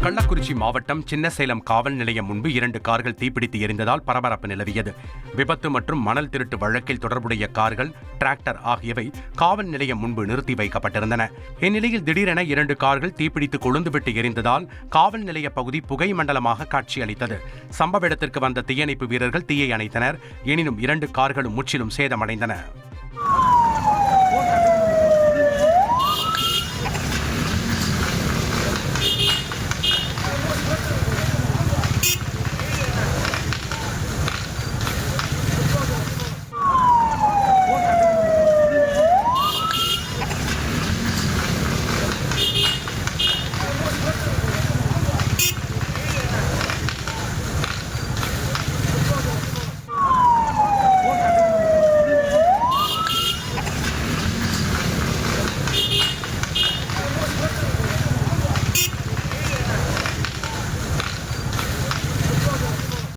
கள்ளக்குறிச்சி மாவட்டம் சின்னசேலம் காவல் நிலையம் முன்பு 2 கார்கள் தீப்பிடித்து எரிந்ததால் பரபரப்பு நிலவியது. விபத்து மற்றும் மணல் திருட்டு வழக்கில் தொடர்புடைய கார்கள், டிராக்டர் ஆகியவை காவல் நிலையம் முன்பு நிறுத்தி வைக்கப்பட்டிருந்தன. இந்நிலையில் திடீரென 2 கார்கள் தீப்பிடித்து கொழுந்துவிட்டு எரிந்ததால் காவல் நிலைய பகுதி புகை மண்டலமாக காட்சியளித்தது. சம்பவ இடத்திற்கு வந்த தீயணைப்பு வீரர்கள் தீயை அணைத்தனர். எனினும் 2 கார்களும் முற்றிலும் சேதமடைந்தன.